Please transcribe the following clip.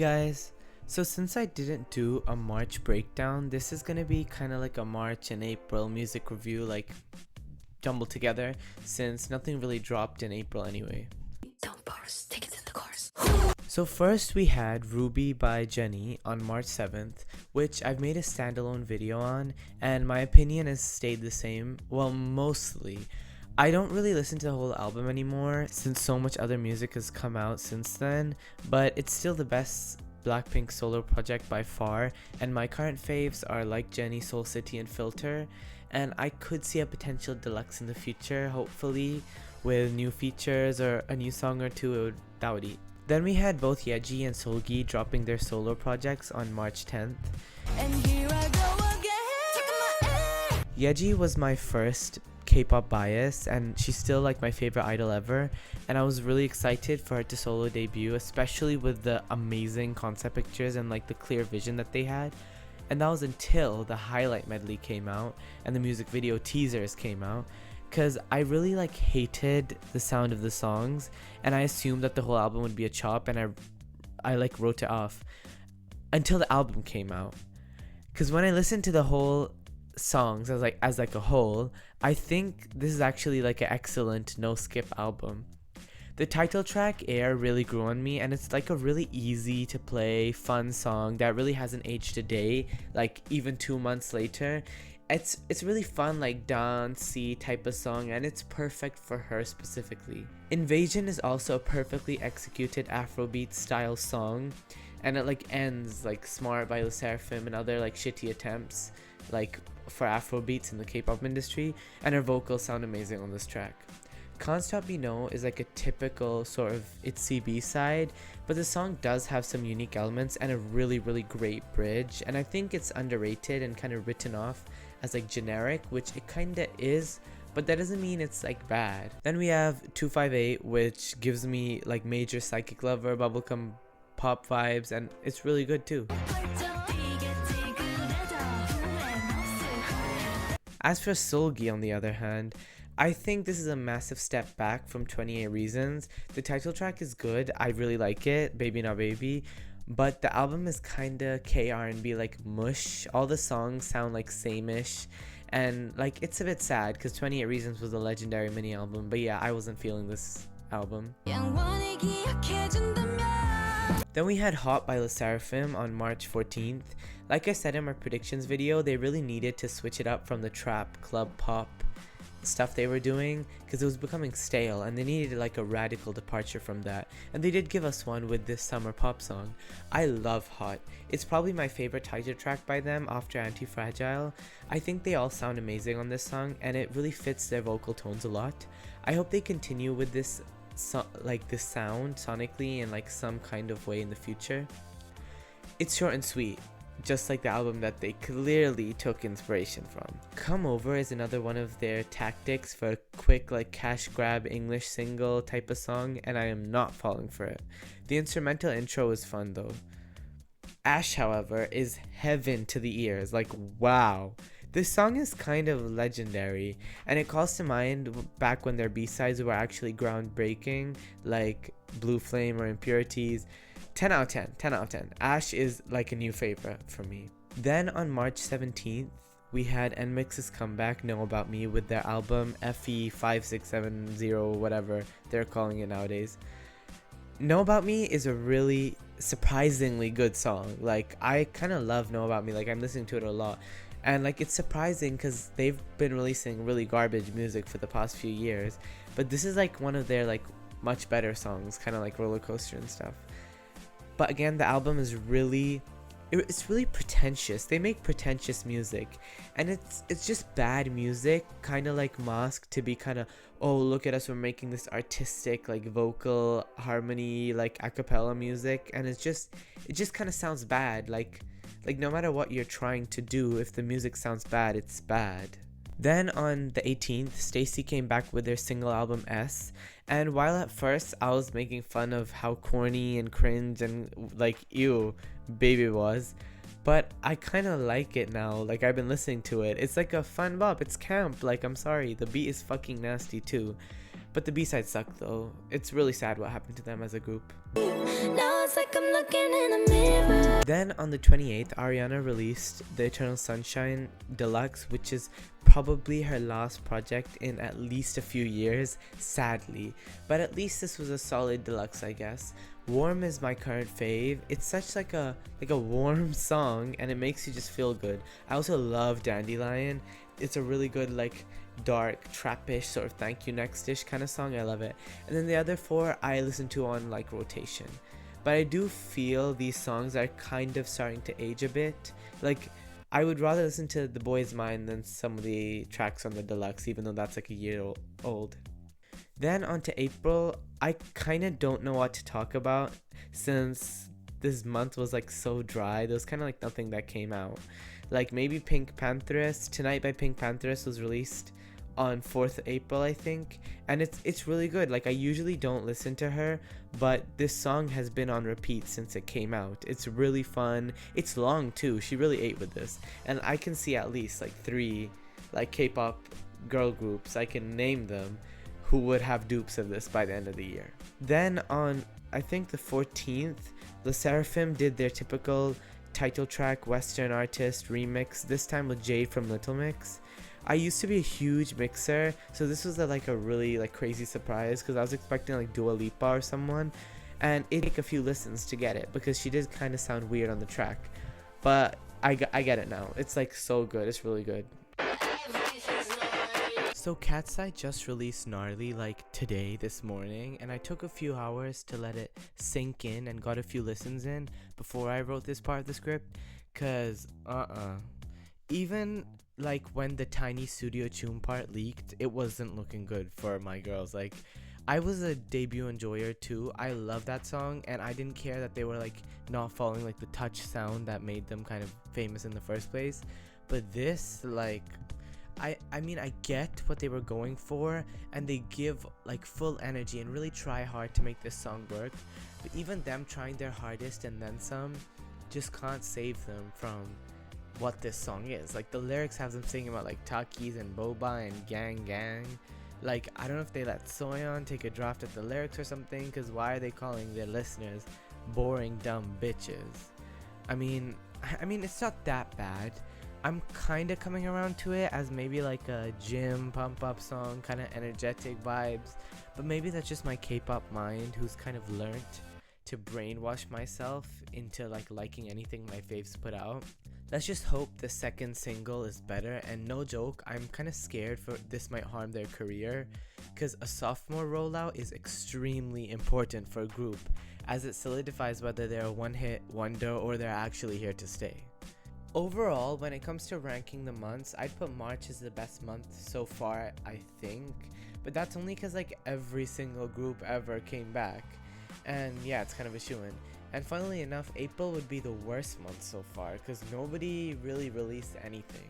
guys, so since I didn't do a March breakdown, this is gonna be kind of like a March and April music review, like jumbled together, since nothing really dropped in April anyway. Don't burst, take it in the course. So first we had Ruby by Jennie on March 7th, which I've made a standalone video on, and my opinion has stayed the same, well, mostly. I don't really listen to the whole album anymore since so much other music has come out since then, but it's still the best Blackpink solo project by far, and my current faves are Like Jennie, Soul City, and Filter, and I could see a potential deluxe in the future, hopefully, with new features or a new song or two. That would eat. Then we had both Yeji and Seulgi dropping their solo projects on March 10th. And here I go again. Yeji was my first K-pop bias, and she's still like my favorite idol ever, and I was really excited for her to solo debut, especially with the amazing concept pictures and like the clear vision that they had. And that was until the highlight medley came out and the music video teasers came out, because I really like hated the sound of the songs, and I assumed that the whole album would be a chop, and I like wrote it off until the album came out. Because when I listened to the whole songs as like a whole, I think this is actually like an excellent no skip album. The title track Air really grew on me, and it's like a really easy to play fun song that really hasn't aged a day, like even 2 months later. It's really fun, like dancey type of song, and it's perfect for her specifically. Invasion is also a perfectly executed Afrobeat style song, and it like ends like Smart by SSERAFIM and other like shitty attempts like for Afrobeats in the K-pop industry, and her vocals sound amazing on this track. Can't Stop Me No is like a typical sort of ITZY B-side, but the song does have some unique elements and a really great bridge, and I think it's underrated and kind of written off as like generic, which it kinda is, but that doesn't mean it's like bad. Then we have 258, which gives me like major Psychic Lover bubblegum pop vibes, and it's really good too. As for Seulgi, on the other hand, I think this is a massive step back from 28 Reasons. The title track is good, I really like it, Baby Not Baby, but the album is kinda K-R&B like mush. All the songs sound like same-ish, and like it's a bit sad because 28 Reasons was a legendary mini album, but yeah, I wasn't feeling this album. Then we had Hot by SSERAFIM on March 14th. Like I said in my predictions video, they really needed to switch it up from the trap, club, pop stuff they were doing, because it was becoming stale, and they needed like a radical departure from that, and they did give us one with this summer pop song. I love Hot. It's probably my favorite title track by them after Anti-Fragile. I think they all sound amazing on this song, and it really fits their vocal tones a lot. I hope they continue with this like this sound sonically in like some kind of way in the future. It's short and sweet, just like the album that they clearly took inspiration from. Come Over is another one of their tactics for a quick like cash grab English single type of song, and I am not falling for it. The instrumental intro is fun though. Ash, however, is heaven to the ears, like wow. This song is kind of legendary, and it calls to mind back when their B-sides were actually groundbreaking, like Blue Flame or Impurities. 10 out of 10, 10 out of 10. Ash is like a new favorite for me. Then on March 17th, we had NMIXX's comeback, Know About Me, with their album FE5670, whatever they're calling it nowadays. Know About Me is a really surprisingly good song. Like, I kind of love Know About Me, like I'm listening to it a lot. And like it's surprising because they've been releasing really garbage music for the past few years, but this is like one of their like much better songs, kind of like Roller Coaster and stuff. But again, the album is it's really pretentious. They make pretentious music, and it's just bad music, kind of like masked to be kind of, oh look at us, we're making this artistic like vocal harmony like a cappella music, and it just kind of sounds bad. Like no matter what you're trying to do, if the music sounds bad, it's bad. Then on the 18th, StayC came back with their single album S, and while at first I was making fun of how corny and cringe and like ew Baby was, but I kind of like it now. Like I've been listening to it, it's like a fun bop, it's camp, like I'm sorry, the beat is fucking nasty too, but the B-sides suck though. It's really sad what happened to them as a group. No. it's like I'm looking in a mirror. Then on the 28th, Ariana released the Eternal Sunshine Deluxe, which is probably her last project in at least a few years, sadly. But at least this was a solid deluxe, I guess. Warm is my current fave. It's such like a warm song, and it makes you just feel good. I also love Dandelion. It's a really good like dark trappish sort of thank you next-ish kind of song. I love it. And then the other four I listen to on like rotation. But I do feel these songs are kind of starting to age a bit. Like, I would rather listen to The Boy's Mind than some of the tracks on the deluxe, even though that's like a year old. Then on to April, I kind of don't know what to talk about since this month was like so dry. There was kind of like nothing that came out. Like maybe Pinkpanthress, Tonight by Pinkpanthress was released on 4th April, I think, and it's really good. Like I usually don't listen to her, but this song has been on repeat since it came out. It's really fun. It's long too. She really ate with this, and I can see at least like 3 like K-pop girl groups, I can name them, who would have dupes of this by the end of the year. Then on I think the 14th, SSERAFIM did their typical title track Western artist remix, this time with Jade from Little Mix. I used to be a huge mixer, so this was like a really like crazy surprise because I was expecting like Dua Lipa or someone, and it took a few listens to get it because she did kind of sound weird on the track, but I get it now. It's like so good. It's really good. So Katseye just released Gnarly like today, this morning, and I took a few hours to let it sink in and got a few listens in before I wrote this part of the script, cause even like when the tiny studio tune part leaked, it wasn't looking good for my girls. Like I was a debut enjoyer too. I love that song, and I didn't care that they were like not following like the touch sound that made them kind of famous in the first place. But this, like, I mean, I get what they were going for, and they give like full energy and really try hard to make this song work, but even them trying their hardest and then some just can't save them from what this song is. Like the lyrics have them singing about like Takis and Boba and gang. Like I don't know if they let Soyeon take a draft at the lyrics or something, because why are they calling their listeners boring dumb bitches? I mean it's not that bad. I'm kind of coming around to it as maybe like a gym pump up song, kind of energetic vibes, but maybe that's just my K-pop mind who's kind of learned to brainwash myself into like liking anything my faves put out. Let's just hope the second single is better, and no joke, I'm kind of scared for this might harm their career, because a sophomore rollout is extremely important for a group, as it solidifies whether they're a one-hit wonder or they're actually here to stay. Overall, when it comes to ranking the months, I'd put March as the best month so far, I think, but that's only because like every single group ever came back, and yeah, it's kind of a shoo-in. And funnily enough, April would be the worst month so far because nobody really released anything.